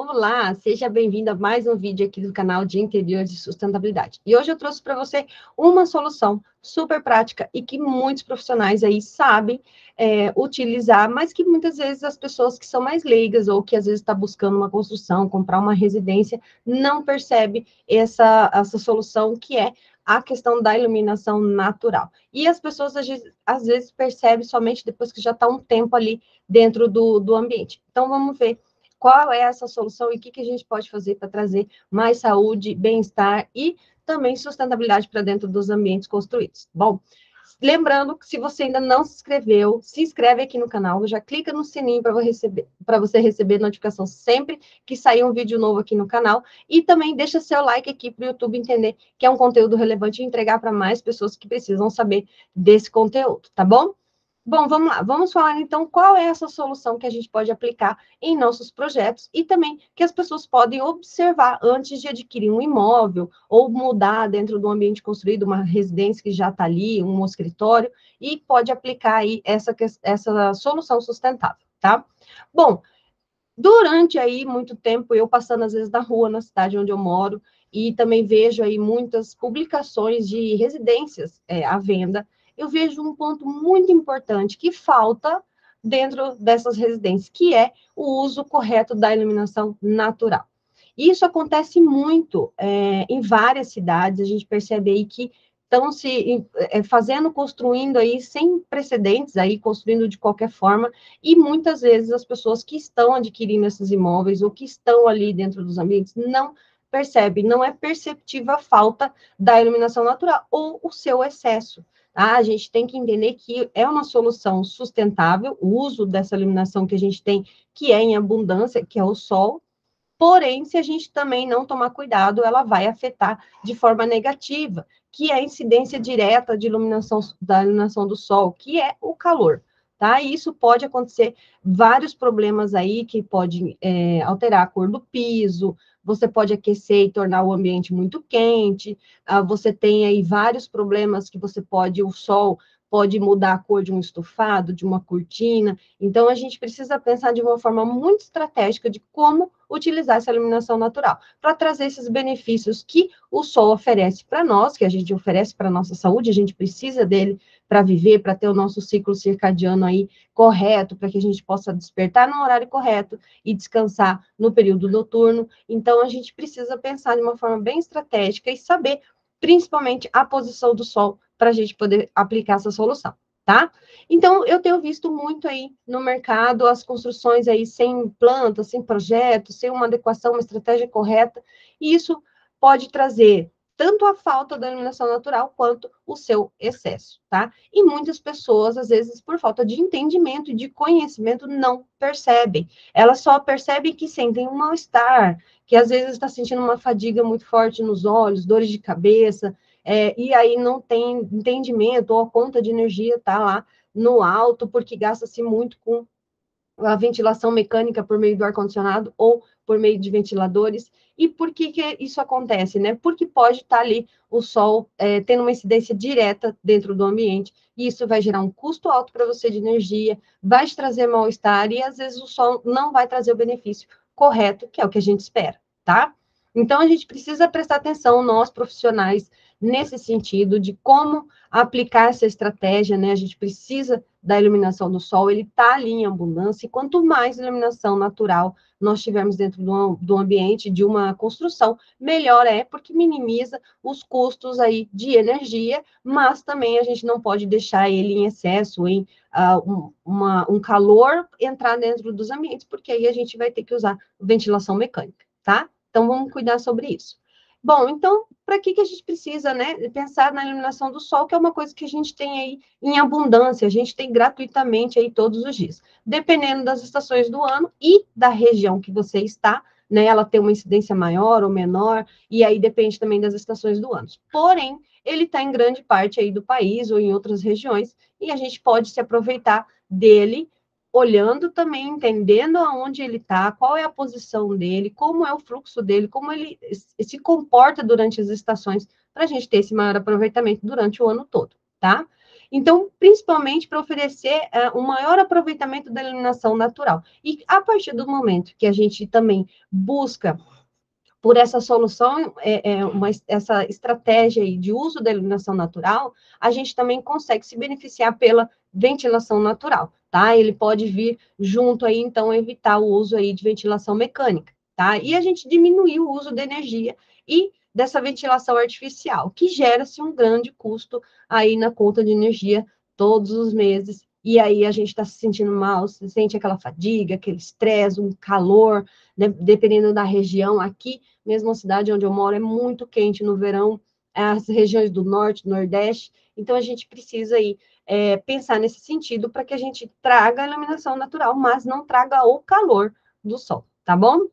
Olá, seja bem-vindo a mais um vídeo aqui do canal de Interiores de Sustentabilidade. E hoje eu trouxe para você uma solução super prática e que muitos profissionais aí sabem utilizar, mas que muitas vezes as pessoas que são mais leigas ou que às vezes está buscando uma construção, comprar uma residência, não percebe essa solução que é a questão da iluminação natural. E as pessoas às vezes percebem somente depois que já está um tempo ali dentro do ambiente. Então vamos ver qual é essa solução e o que a gente pode fazer para trazer mais saúde, bem-estar e também sustentabilidade para dentro dos ambientes construídos. Bom, lembrando que se você ainda não se inscreveu, se inscreve aqui no canal, já clica no sininho para você receber notificação sempre que sair um vídeo novo aqui no canal e também deixa seu like aqui para o YouTube entender que é um conteúdo relevante e entregar para mais pessoas que precisam saber desse conteúdo, tá bom? Bom, vamos lá. Vamos falar, então, qual é essa solução que a gente pode aplicar em nossos projetos e também que as pessoas podem observar antes de adquirir um imóvel ou mudar dentro do ambiente construído, uma residência que já está ali, um escritório, e pode aplicar aí essa solução sustentável, tá? Bom, durante aí muito tempo, eu passando às vezes na rua, na cidade onde eu moro, e também vejo aí muitas publicações de residências à venda, eu vejo um ponto muito importante que falta dentro dessas residências, que é o uso correto da iluminação natural. Isso acontece muito em várias cidades, a gente percebe aí que estão se fazendo, construindo aí sem precedentes, aí construindo de qualquer forma, e muitas vezes as pessoas que estão adquirindo esses imóveis ou que estão ali dentro dos ambientes não percebem, não é perceptível a falta da iluminação natural ou o seu excesso. Tá? A gente tem que entender que é uma solução sustentável, o uso dessa iluminação que a gente tem, que é em abundância, que é o sol. Porém, se a gente também não tomar cuidado, ela vai afetar de forma negativa, que é a incidência direta de iluminação, da iluminação do sol, que é o calor, tá? E isso pode acontecer vários problemas aí, que pode alterar a cor do piso, você pode aquecer e tornar o ambiente muito quente, você tem aí vários problemas que você pode, o sol pode mudar a cor de um estofado, de uma cortina, então a gente precisa pensar de uma forma muito estratégica de como utilizar essa iluminação natural, para trazer esses benefícios que o sol oferece para nós, que a gente oferece para a nossa saúde, a gente precisa dele para viver, para ter o nosso ciclo circadiano aí correto, para que a gente possa despertar no horário correto e descansar no período noturno. Então, a gente precisa pensar de uma forma bem estratégica e saber, principalmente, a posição do sol para a gente poder aplicar essa solução, tá? Então, eu tenho visto muito aí no mercado as construções aí sem planta, sem projeto, sem uma adequação, uma estratégia correta, e isso pode trazer tanto a falta da iluminação natural quanto o seu excesso, tá? E muitas pessoas, às vezes, por falta de entendimento e de conhecimento, não percebem. Elas só percebem que sentem um mal-estar, que às vezes está sentindo uma fadiga muito forte nos olhos, dores de cabeça, e aí não tem entendimento, ou a conta de energia está lá no alto, porque gasta-se muito com a ventilação mecânica por meio do ar-condicionado ou por meio de ventiladores. E por que isso acontece, né? Porque pode estar ali o sol tendo uma incidência direta dentro do ambiente, e isso vai gerar um custo alto para você de energia, vai te trazer mal-estar, e às vezes o sol não vai trazer o benefício correto, que é o que a gente espera, tá? Então, a gente precisa prestar atenção, nós profissionais, nesse sentido de como aplicar essa estratégia, né? A gente precisa da iluminação do sol, ele está ali em abundância, e quanto mais iluminação natural nós tivermos dentro do ambiente, de uma construção, melhor é, porque minimiza os custos aí de energia, mas também a gente não pode deixar ele em excesso, em um calor entrar dentro dos ambientes, porque aí a gente vai ter que usar ventilação mecânica, tá? Então, vamos cuidar sobre isso. Bom, então, para que a gente precisa, né, pensar na iluminação do sol, que é uma coisa que a gente tem aí em abundância, a gente tem gratuitamente aí todos os dias. Dependendo das estações do ano e da região que você está, né, ela tem uma incidência maior ou menor, e aí depende também das estações do ano. Porém, ele está em grande parte aí do país ou em outras regiões, e a gente pode se aproveitar dele olhando também, entendendo aonde ele está, qual é a posição dele, como é o fluxo dele, como ele se comporta durante as estações, para a gente ter esse maior aproveitamento durante o ano todo, tá? Então, principalmente para oferecer um maior aproveitamento da iluminação natural. E a partir do momento que a gente também busca por essa solução, essa estratégia aí de uso da iluminação natural, a gente também consegue se beneficiar pela ventilação natural, tá? Ele pode vir junto aí, então, evitar o uso aí de ventilação mecânica, tá? E a gente diminuir o uso da energia e dessa ventilação artificial, que gera-se um grande custo aí na conta de energia todos os meses, e aí a gente está se sentindo mal, se sente aquela fadiga, aquele estresse, um calor, né, dependendo da região. Aqui, mesmo a cidade onde eu moro, é muito quente no verão, as regiões do norte, do nordeste, então a gente precisa aí pensar nesse sentido para que a gente traga a iluminação natural, mas não traga o calor do sol, tá bom?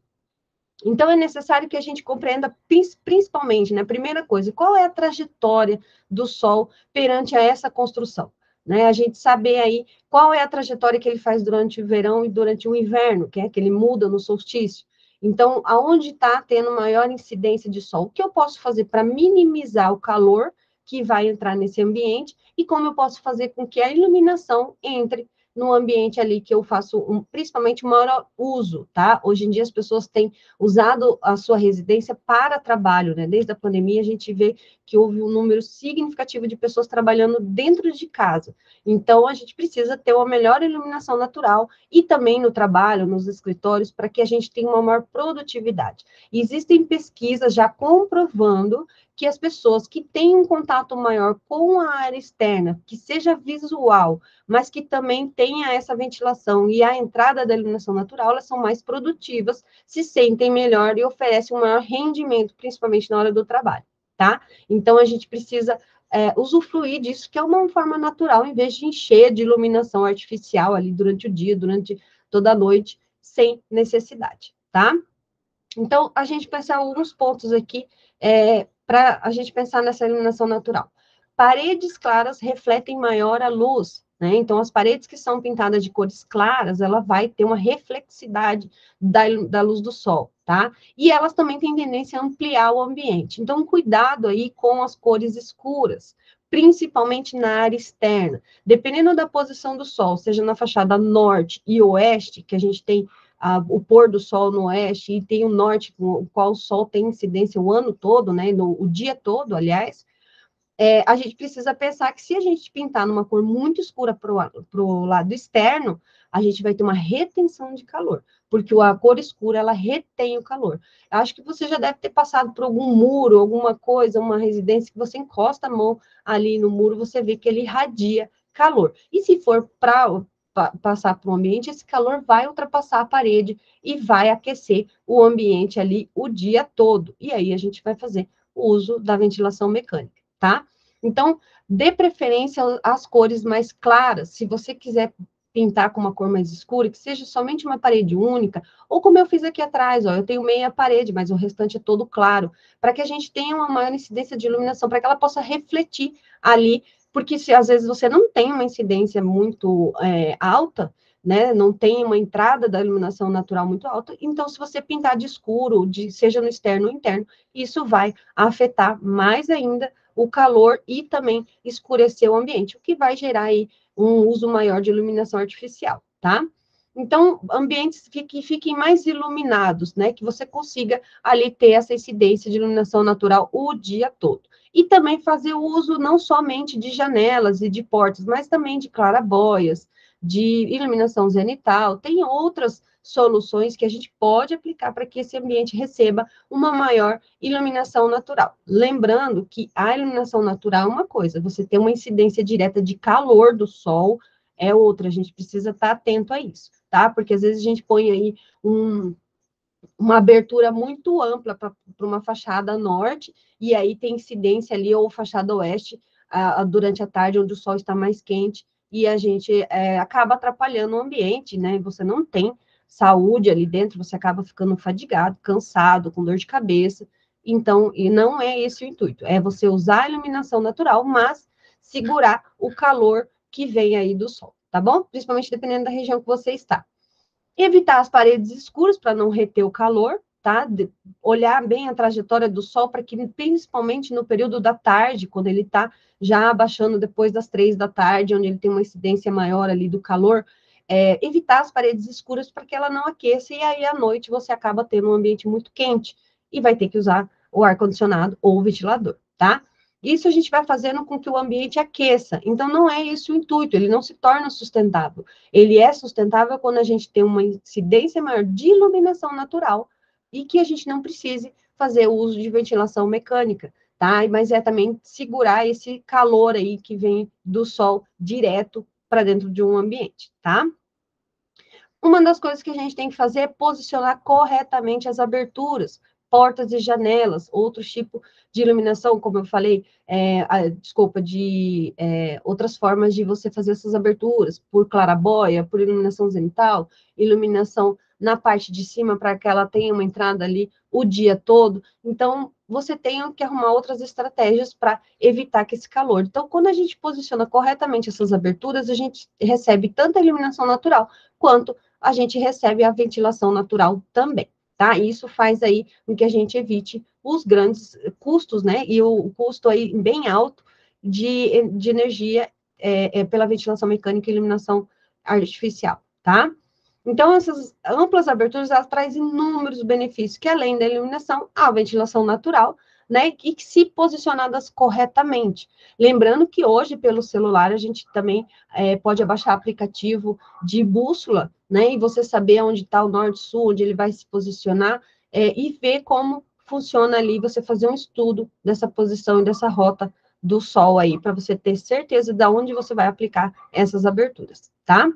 Então, é necessário que a gente compreenda, principalmente, né, primeira coisa, qual é a trajetória do Sol perante a essa construção, né? A gente saber aí qual é a trajetória que ele faz durante o verão e durante o inverno, que ele muda no solstício. Então, aonde está tendo maior incidência de Sol? O que eu posso fazer para minimizar o calor que vai entrar nesse ambiente e como eu posso fazer com que a iluminação entre no ambiente ali que eu faço, principalmente o maior uso, tá? Hoje em dia as pessoas têm usado a sua residência para trabalho, né? Desde a pandemia a gente vê que houve um número significativo de pessoas trabalhando dentro de casa. Então a gente precisa ter uma melhor iluminação natural e também no trabalho, nos escritórios, para que a gente tenha uma maior produtividade. E existem pesquisas já comprovando que as pessoas que têm um contato maior com a área externa, que seja visual, mas que também tenha essa ventilação e a entrada da iluminação natural, elas são mais produtivas, se sentem melhor e oferecem um maior rendimento, principalmente na hora do trabalho, tá? Então, a gente precisa usufruir disso, que é uma forma natural, em vez de encher de iluminação artificial ali durante o dia, durante toda a noite, sem necessidade, tá? Então, a gente pensar alguns pontos aqui para a gente pensar nessa iluminação natural. Paredes claras refletem maior a luz, né? Então, as paredes que são pintadas de cores claras, ela vai ter uma reflexidade da luz do sol, tá? E elas também têm tendência a ampliar o ambiente. Então, cuidado aí com as cores escuras, principalmente na área externa. Dependendo da posição do sol, seja na fachada norte e oeste, que a gente tem o pôr do sol no oeste e tem o norte, com o qual o sol tem incidência o ano todo, né, o dia todo, aliás, a gente precisa pensar que se a gente pintar numa cor muito escura para o lado externo, a gente vai ter uma retenção de calor, porque a cor escura, ela retém o calor. Acho que você já deve ter passado por algum muro, alguma coisa, uma residência que você encosta a mão ali no muro, você vê que ele irradia calor. E se for para passar para o ambiente, esse calor vai ultrapassar a parede e vai aquecer o ambiente ali o dia todo. E aí a gente vai fazer o uso da ventilação mecânica, tá? Então, dê preferência às cores mais claras. Se você quiser pintar com uma cor mais escura, que seja somente uma parede única, ou como eu fiz aqui atrás, ó, eu tenho meia parede, mas o restante é todo claro, para que a gente tenha uma maior incidência de iluminação, para que ela possa refletir ali, porque se às vezes você não tem uma incidência muito alta, né, não tem uma entrada da iluminação natural muito alta, então se você pintar de escuro, seja no externo ou interno, isso vai afetar mais ainda o calor e também escurecer o ambiente, o que vai gerar aí um uso maior de iluminação artificial, tá? Então, ambientes que fiquem mais iluminados, né? Que você consiga ali ter essa incidência de iluminação natural o dia todo. E também fazer o uso não somente de janelas e de portas, mas também de clarabóias, de iluminação zenital. Tem outras soluções que a gente pode aplicar para que esse ambiente receba uma maior iluminação natural. Lembrando que a iluminação natural é uma coisa, você tem uma incidência direta de calor do sol é outra, a gente precisa estar atento a isso, tá? Porque às vezes a gente põe aí uma abertura muito ampla para uma fachada norte, e aí tem incidência ali, ou fachada oeste, durante a tarde, onde o sol está mais quente, e a gente acaba atrapalhando o ambiente, né? Você não tem saúde ali dentro, você acaba ficando fadigado, cansado, com dor de cabeça. Então, e não é esse o intuito, é você usar a iluminação natural, mas segurar o calor que vem aí do sol, tá bom? Principalmente dependendo da região que você está. Evitar as paredes escuras para não reter o calor, tá? Olhar bem a trajetória do Sol para que, principalmente no período da tarde, quando ele está já abaixando depois das 3 da tarde, onde ele tem uma incidência maior ali do calor, evitar as paredes escuras para que ela não aqueça, e aí à noite você acaba tendo um ambiente muito quente e vai ter que usar o ar-condicionado ou o ventilador, tá? Isso a gente vai fazendo com que o ambiente aqueça. Então, não é esse o intuito, ele não se torna sustentável. Ele é sustentável quando a gente tem uma incidência maior de iluminação natural e que a gente não precise fazer o uso de ventilação mecânica, tá? Mas é também segurar esse calor aí que vem do sol direto para dentro de um ambiente, tá? Uma das coisas que a gente tem que fazer é posicionar corretamente as aberturas, portas e janelas, outros tipos de iluminação, como eu falei, outras formas de você fazer essas aberturas, por clarabóia, por iluminação zenital, iluminação na parte de cima, para que ela tenha uma entrada ali o dia todo. Então, você tem que arrumar outras estratégias para evitar que esse calor. Então, quando a gente posiciona corretamente essas aberturas, a gente recebe tanto a iluminação natural, quanto a gente recebe a ventilação natural também, tá? Isso faz aí com que a gente evite os grandes custos, né? E o custo aí bem alto de energia pela ventilação mecânica e iluminação artificial, tá? Então, essas amplas aberturas, elas trazem inúmeros benefícios, que além da iluminação, a ventilação natural, né, e que se posicionadas corretamente. Lembrando que hoje, pelo celular, a gente também pode abaixar aplicativo de bússola, né, e você saber onde está o norte-sul, onde ele vai se posicionar, e ver como funciona ali, você fazer um estudo dessa posição e dessa rota do sol aí, para você ter certeza de onde você vai aplicar essas aberturas, tá?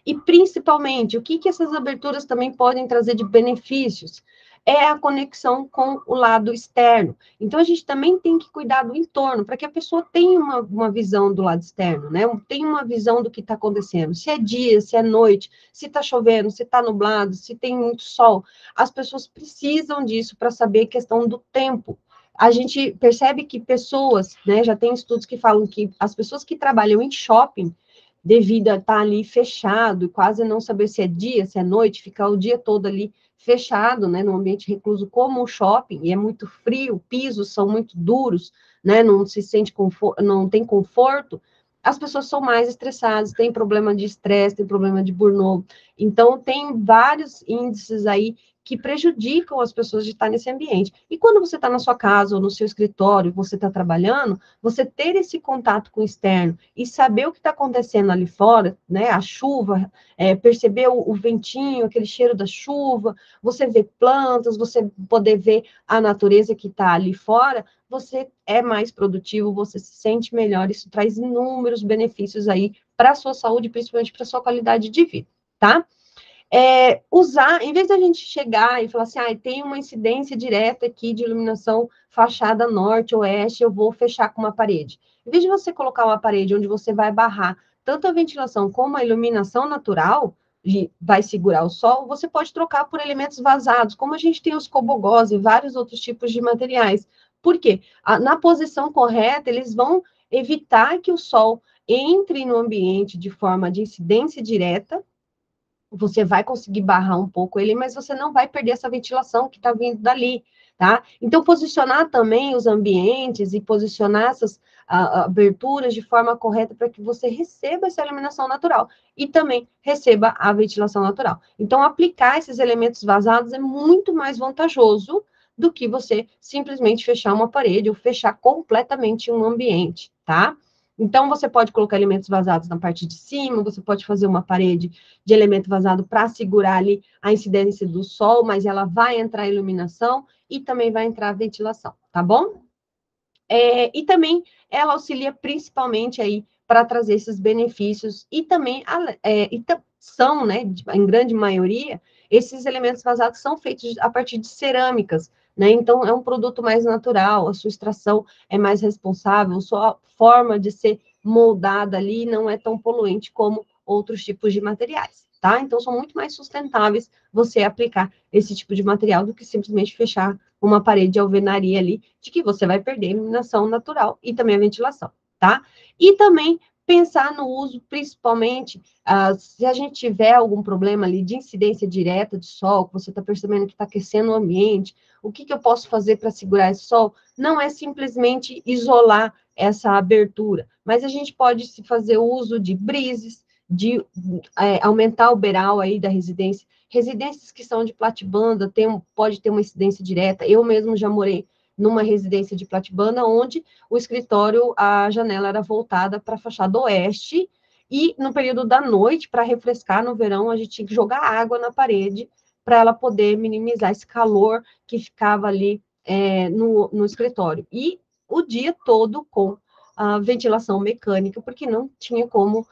E, principalmente, o que essas aberturas também podem trazer de benefícios? É a conexão com o lado externo. Então, a gente também tem que cuidar do entorno, para que a pessoa tenha uma visão do lado externo, né? Tenha uma visão do que está acontecendo. Se é dia, se é noite, se está chovendo, se está nublado, se tem muito sol. As pessoas precisam disso para saber a questão do tempo. A gente percebe que pessoas, né, já tem estudos que falam que as pessoas que trabalham em shopping, devido a estar ali fechado, quase não saber se é dia, se é noite, ficar o dia todo ali fechado, né, num ambiente recluso como o shopping, e é muito frio, pisos são muito duros, né, não se sente conforto, não tem conforto, as pessoas são mais estressadas, tem problema de estresse, tem problema de burnout, então tem vários índices aí que prejudicam as pessoas de estar nesse ambiente. E quando você está na sua casa ou no seu escritório, você está trabalhando, você ter esse contato com o externo e saber o que está acontecendo ali fora, né? A chuva, perceber o ventinho, aquele cheiro da chuva, você ver plantas, você poder ver a natureza que está ali fora, você é mais produtivo, você se sente melhor, isso traz inúmeros benefícios aí para a sua saúde, principalmente para a sua qualidade de vida, tá? Em vez da gente chegar e falar assim, tem uma incidência direta aqui de iluminação fachada norte, oeste, eu vou fechar com uma parede. Em vez de você colocar uma parede onde você vai barrar tanto a ventilação como a iluminação natural, e vai segurar o sol, você pode trocar por elementos vazados, como a gente tem os cobogós e vários outros tipos de materiais. Por quê? Na posição correta, eles vão evitar que o sol entre no ambiente de forma de incidência direta, você vai conseguir barrar um pouco ele, mas você não vai perder essa ventilação que está vindo dali, tá? Então, posicionar também os ambientes e posicionar essas aberturas de forma correta para que você receba essa iluminação natural e também receba a ventilação natural. Então, aplicar esses elementos vazados é muito mais vantajoso do que você simplesmente fechar uma parede ou fechar completamente um ambiente, tá? Então, você pode colocar elementos vazados na parte de cima, você pode fazer uma parede de elemento vazado para segurar ali a incidência do sol, mas ela vai entrar a iluminação e também vai entrar a ventilação, tá bom? E também ela auxilia principalmente aí para trazer esses benefícios e também são, né, em grande maioria, esses elementos vazados são feitos a partir de cerâmicas, né? Então, é um produto mais natural, a sua extração é mais responsável, a sua forma de ser moldada ali não é tão poluente como outros tipos de materiais, tá? Então, são muito mais sustentáveis você aplicar esse tipo de material do que simplesmente fechar uma parede de alvenaria ali, de que você vai perder a iluminação natural e também a ventilação, tá? E também pensar no uso, principalmente, se a gente tiver algum problema ali de incidência direta de sol, que você está percebendo que está aquecendo o ambiente, o que eu posso fazer para segurar esse sol? Não é simplesmente isolar essa abertura, mas a gente pode se fazer uso de brises, de aumentar o beiral aí da residência. Residências que são de platibanda pode ter uma incidência direta. Eu mesmo já morei numa residência de platibanda, onde o escritório, a janela era voltada para a fachada oeste, e no período da noite, para refrescar no verão, a gente tinha que jogar água na parede para ela poder minimizar esse calor que ficava ali no escritório. E o dia todo com a ventilação mecânica, porque não tinha como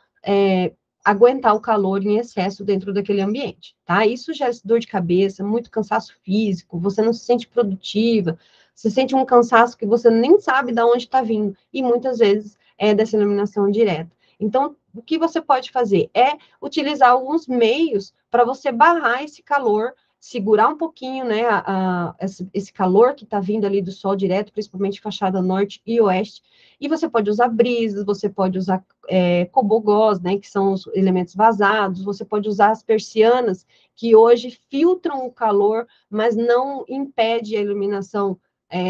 aguentar o calor em excesso dentro daquele ambiente, tá? Isso gera dor de cabeça, muito cansaço físico, você não se sente produtiva, você sente um cansaço que você nem sabe de onde está vindo, e muitas vezes é dessa iluminação direta. Então, o que você pode fazer é utilizar alguns meios para você barrar esse calor, segurar um pouquinho, né, esse calor que está vindo ali do sol direto, principalmente fachada norte e oeste, e você pode usar brisas, você pode usar cobogós, né, que são os elementos vazados, você pode usar as persianas, que hoje filtram o calor, mas não impede a iluminação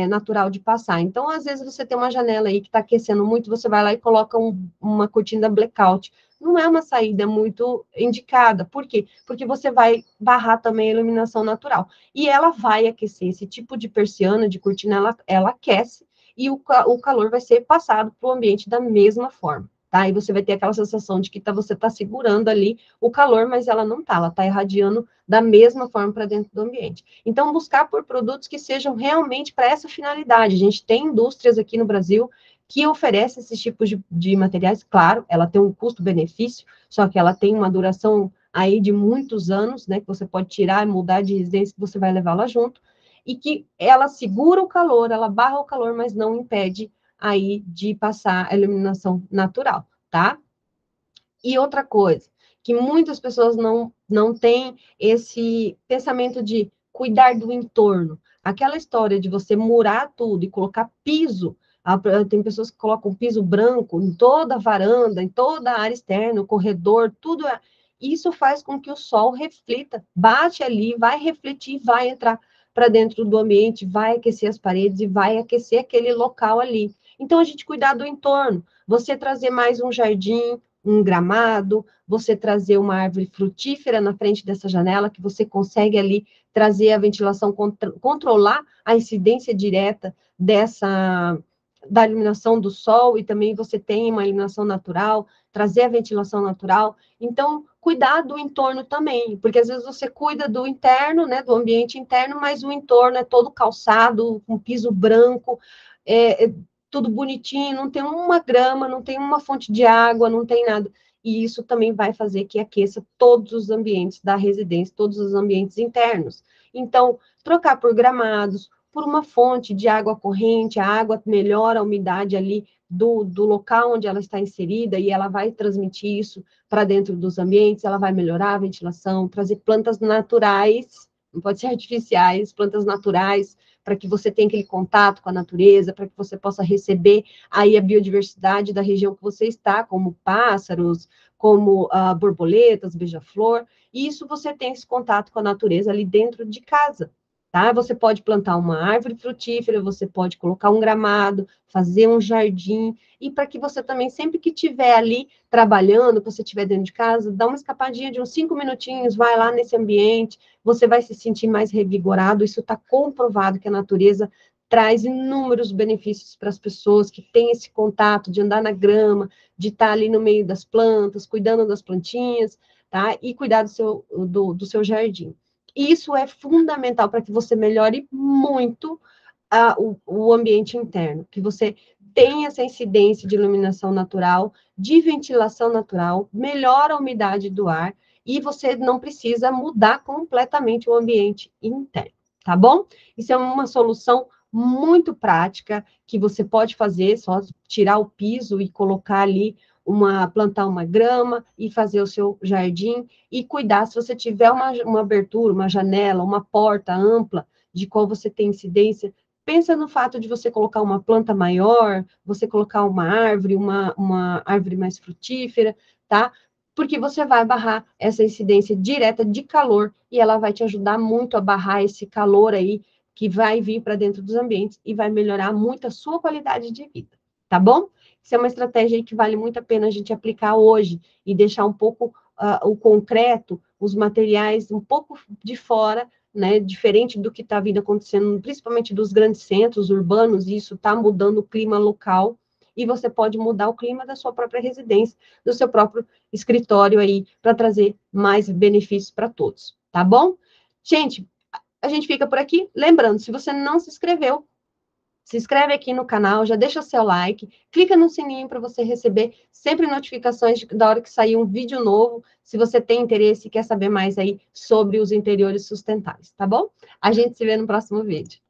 natural de passar. Então, às vezes, você tem uma janela aí que está aquecendo muito, você vai lá e coloca uma cortina blackout. Não é uma saída muito indicada. Por quê? Porque você vai barrar também a iluminação natural. E ela vai aquecer. Esse tipo de persiana, de cortina, ela aquece, e o calor vai ser passado para o ambiente da mesma forma. Tá? E você vai ter aquela sensação de que você está segurando ali o calor, mas ela não está, ela está irradiando da mesma forma para dentro do ambiente. Então, buscar por produtos que sejam realmente para essa finalidade. A gente tem indústrias aqui no Brasil que oferecem esses tipos de materiais, claro, ela tem um custo-benefício, só que ela tem uma duração aí de muitos anos, né, que você pode tirar e mudar de residência, que você vai levá-la junto, e que ela segura o calor, ela barra o calor, mas não impede aí de passar a iluminação natural, tá? E outra coisa, que muitas pessoas não têm esse pensamento de cuidar do entorno. Aquela história de você murar tudo e colocar piso, tem pessoas que colocam piso branco em toda a varanda, em toda a área externa, o corredor, tudo. Isso faz com que o sol reflita, bate ali, vai refletir, vai entrar para dentro do ambiente, vai aquecer as paredes e vai aquecer aquele local ali. Então, a gente cuidar do entorno, você trazer mais um jardim, um gramado, você trazer uma árvore frutífera na frente dessa janela, que você consegue ali trazer a ventilação, controlar a incidência direta da iluminação do sol, e também você tem uma iluminação natural, trazer a ventilação natural. Então, cuidar do entorno também, porque às vezes você cuida do interno, né, do ambiente interno, mas o entorno é todo calçado, com piso branco, tudo bonitinho, não tem uma grama, não tem uma fonte de água, não tem nada. E isso também vai fazer que aqueça todos os ambientes da residência, todos os ambientes internos. Então, trocar por gramados, por uma fonte de água corrente, a água melhora a umidade ali do local onde ela está inserida, e ela vai transmitir isso para dentro dos ambientes, ela vai melhorar a ventilação, trazer plantas naturais, não pode ser artificiais, plantas naturais, para que você tenha aquele contato com a natureza, para que você possa receber aí a biodiversidade da região que você está, como pássaros, como borboletas, beija-flor, e isso você tem esse contato com a natureza ali dentro de casa. Tá? Você pode plantar uma árvore frutífera, você pode colocar um gramado, fazer um jardim, e para que você também, sempre que estiver ali trabalhando, que você estiver dentro de casa, dá uma escapadinha de uns 5 minutinhos, vai lá nesse ambiente, você vai se sentir mais revigorado. Isso está comprovado que a natureza traz inúmeros benefícios para as pessoas que têm esse contato de andar na grama, de estar ali no meio das plantas, cuidando das plantinhas, tá? E cuidar do seu jardim. Isso é fundamental para que você melhore muito o ambiente interno, que você tenha essa incidência de iluminação natural, de ventilação natural, melhora a umidade do ar, e você não precisa mudar completamente o ambiente interno, tá bom? Isso é uma solução muito prática, que você pode fazer, só tirar o piso e colocar ali, plantar uma grama e fazer o seu jardim, e cuidar, se você tiver uma abertura, uma janela, uma porta ampla, de qual você tem incidência, Pensa no fato de você colocar uma planta maior, você colocar uma árvore mais frutífera, tá? Porque você vai barrar essa incidência direta de calor e ela vai te ajudar muito a barrar esse calor aí que vai vir para dentro dos ambientes e vai melhorar muito a sua qualidade de vida, tá bom? Isso é uma estratégia aí que vale muito a pena a gente aplicar hoje e deixar um pouco o concreto, os materiais um pouco de fora, né, diferente do que está vindo acontecendo, principalmente dos grandes centros urbanos, e isso está mudando o clima local, e você pode mudar o clima da sua própria residência, do seu próprio escritório aí, para trazer mais benefícios para todos, tá bom? Gente, a gente fica por aqui. Lembrando, se você não se inscreveu, se inscreve aqui no canal, já deixa seu like, clica no sininho para você receber sempre notificações da hora que sair um vídeo novo, se você tem interesse e quer saber mais aí sobre os interiores sustentáveis, tá bom? A gente se vê no próximo vídeo.